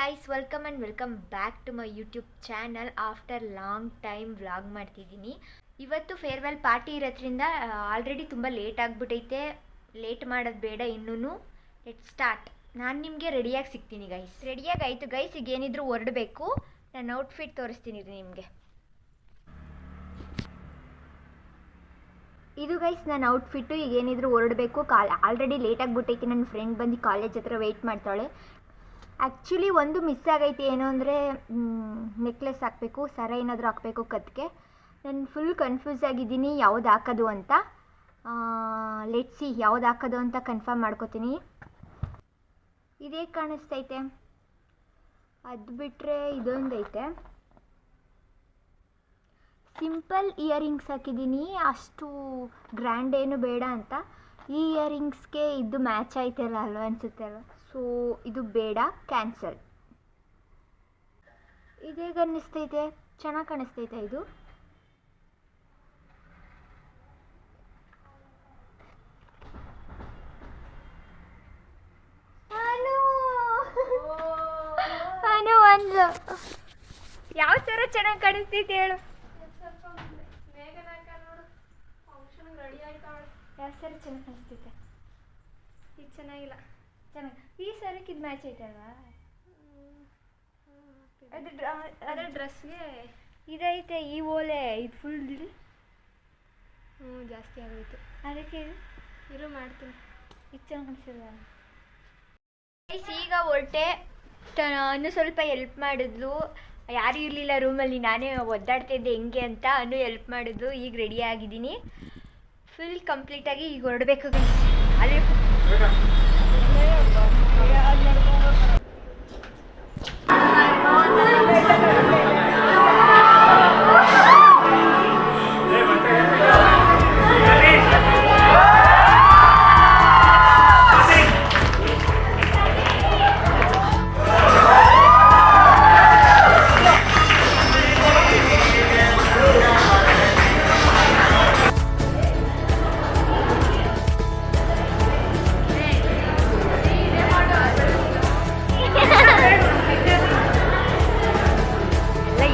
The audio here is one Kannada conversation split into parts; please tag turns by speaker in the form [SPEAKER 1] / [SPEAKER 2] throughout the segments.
[SPEAKER 1] Guys, welcome back to my YouTube channel. After long time vlog ಮಾಡ್ತಿದ್ದೀನಿ. ಇವತ್ತು ಫೇರ್ವೆಲ್ ಪಾರ್ಟಿ ಇರೋದ್ರಿಂದ ಆಲ್ರೆಡಿ ತುಂಬ ಲೇಟ್ ಆಗಿಬಿಟ್ಟೈತೆ. ಲೇಟ್ ಮಾಡೋದು ಬೇಡ, ಇನ್ನೂ ಲೆಟ್ ಸ್ಟಾರ್ಟ್. ನಾನು ನಿಮಗೆ ರೆಡಿಯಾಗಿ ಸಿಗ್ತೀನಿ ಗೈಸ್. ರೆಡಿಯಾಗಿ ಆಯಿತು ಗೈಸ್. ಈಗ ಏನಿದ್ರು ಹೊರಡಬೇಕು. ನಾನು ಔಟ್ಫಿಟ್ ತೋರಿಸ್ತೀನಿ ನಿಮಗೆ. ಇದು ಗೈಸ್ ನನ್ನ ಔಟ್ಫಿಟ್ಟು. ಈಗ ಏನಿದ್ರು ಹೊರಡಬೇಕು. ಆಲ್ರೆಡಿ ಲೇಟ್ ಆಗಿಬಿಟ್ಟೈತಿ. ನನ್ನ ಫ್ರೆಂಡ್ ಬಂದು ಕಾಲೇಜ್ ಹತ್ರ ವೆಯ್ಟ್ ಮಾಡ್ತಾಳೆ. ಆ್ಯಕ್ಚುಲಿ ಒಂದು ಮಿಸ್ ಆಗೈತಿ. ಏನು ಅಂದರೆ ನೆಕ್ಲೆಸ್ ಹಾಕಬೇಕು, ಸರ ಏನಾದರೂ ಹಾಕಬೇಕು ಕತ್ತಿಗೆ. ನಾನು ಫುಲ್ ಕನ್ಫ್ಯೂಸ್ ಆಗಿದ್ದೀನಿ ಯಾವ್ದು ಹಾಕೋದು ಅಂತ. ಲೆಟ್ಸಿ ಯಾವ್ದು ಹಾಕೋದು ಅಂತ ಕನ್ಫರ್ಮ್ ಮಾಡ್ಕೋತೀನಿ. ಇದೇ ಕಾಣಿಸ್ತೈತೆ. ಅದು ಬಿಟ್ಟರೆ ಇದೊಂದೈತೆ. ಸಿಂಪಲ್ ಇಯರಿಂಗ್ಸ್ ಹಾಕಿದ್ದೀನಿ, ಅಷ್ಟು ಗ್ರ್ಯಾಂಡ್ ಏನು ಬೇಡ ಅಂತ. ಈ ಇಯರಿಂಗ್ಸ್ಗೆ ಇದು ಮ್ಯಾಚ್ ಆಯ್ತಲ್ಲ ಅಲ್ವ ಅನಿಸುತ್ತೆ ಅಲ್ವ. ಸೊ ಇದು ಬೇಡ, ಕ್ಯಾನ್ಸಲ್. ಇದೇಗ ಅನ್ನಿಸ್ತೈತೆ, ಚೆನ್ನಾಗಿ ಕಾಣಿಸ್ತೈತೆ ಇದು. ಒಂದು ಯಾವ ಸರ ಚೆನ್ನಾಗಿ ಕಾಣಿಸ್ತೈತೆ ಹೇಳು. ಯಾವ ಸರ ಚೆನ್ನಾಗಿ ಕಾಣಿಸ್ತೈತೆ? ಇದು ಚೆನ್ನಾಗಿಲ್ಲ. ಚೆನ್ನಾಗಿ ಈ ಸರಕ್ಕೆ ಇದು ಮ್ಯಾಚ್ ಐತಲ್ವಾ? ಅದ್ರ ಡ್ರೆಸ್ಗೆ ಇದೈತೆ. ಈ ಓಲೆ ಇದು ಫುಲ್ ಜಾಸ್ತಿ ಆಗೋಯ್ತು. ಅದಕ್ಕೆ ಇರು ಮಾಡ್ತೀನಿ. ಇದು ಚೆನ್ನಾಗಿ ಕಾಣಿಸಿಲ್ಲ. ಈಗ ಹೊರಟೆ. ಅನ್ನು ಸ್ವಲ್ಪ ಹೆಲ್ಪ್ ಮಾಡಿದ್ಲು. ಯಾರೂ ಇರಲಿಲ್ಲ ರೂಮಲ್ಲಿ, ನಾನೇ ಒದ್ದಾಡ್ತಿದ್ದೆ ಹೆಂಗೆ ಅಂತ. ಅನ್ನು ಹೆಲ್ಪ್ ಮಾಡಿದ್ಲು. ಈಗ ರೆಡಿ ಆಗಿದ್ದೀನಿ ಫುಲ್ ಕಂಪ್ಲೀಟಾಗಿ. ಈಗ ಹೊರಡಬೇಕು ಅಲ್ಲಿ.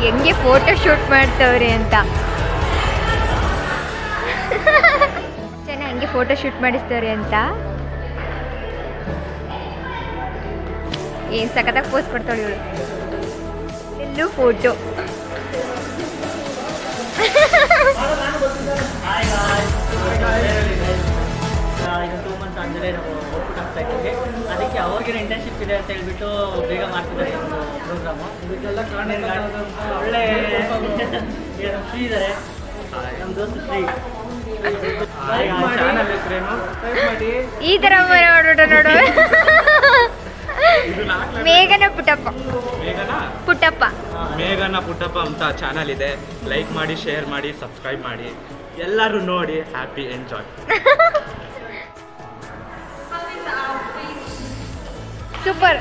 [SPEAKER 1] ಹೆಂಗೆ ಫೋಟೋ ಶೂಟ್ ಮಾಡ್ತವ್ರೆ ಅಂತ. ಚೆನ್ನಾಗಿ ಹೆಂಗೆ ಫೋಟೋ ಶೂಟ್ ಮಾಡಿಸ್ತವ್ರೆ ಅಂತ. ಏನು ಸಖತ್ತಾಗಿ ಪೋಸ್ ಕೊಡ್ತಾಳೆ ಇವಳು. ಎಲ್ಲೂ ಫೋಟೋ.
[SPEAKER 2] ಅಂದರೆ ನಾವು ಔಟ್ಪುಟ್ ಆಗ್ತಾ ಇದ್ದೀವಿ. ಅದಕ್ಕೆ ಅವ್ರಿಗೇನು ಇಂಟರ್ನ್ಶಿಪ್ ಇದೆ ಅಂತ ಹೇಳ್ಬಿಟ್ಟು ಬೇಗ ಮಾಡ್ತಿದ್ದಾರೆ ಪ್ರೋಗ್ರಾಮು. ಒಳ್ಳೆ ಫ್ರೀ ಇದ್ದಾರೆ ನಮ್ಮ ದೋಸ್ತು. ಫ್ರೀ
[SPEAKER 1] ಈ ಥರ ನೋಡು. ಮೇಘನ ಪುಟ್ಟಪ್ಪ
[SPEAKER 3] ಅಂತ ಚಾನಲ್ ಇದೆ. ಲೈಕ್ ಮಾಡಿ, ಶೇರ್ ಮಾಡಿ, ಸಬ್ಸ್ಕ್ರೈಬ್ ಮಾಡಿ. ಎಲ್ಲರೂ ನೋಡಿ ಹ್ಯಾಪಿ ಎಂಜಾಯ್.
[SPEAKER 1] ಸೂಪರ್.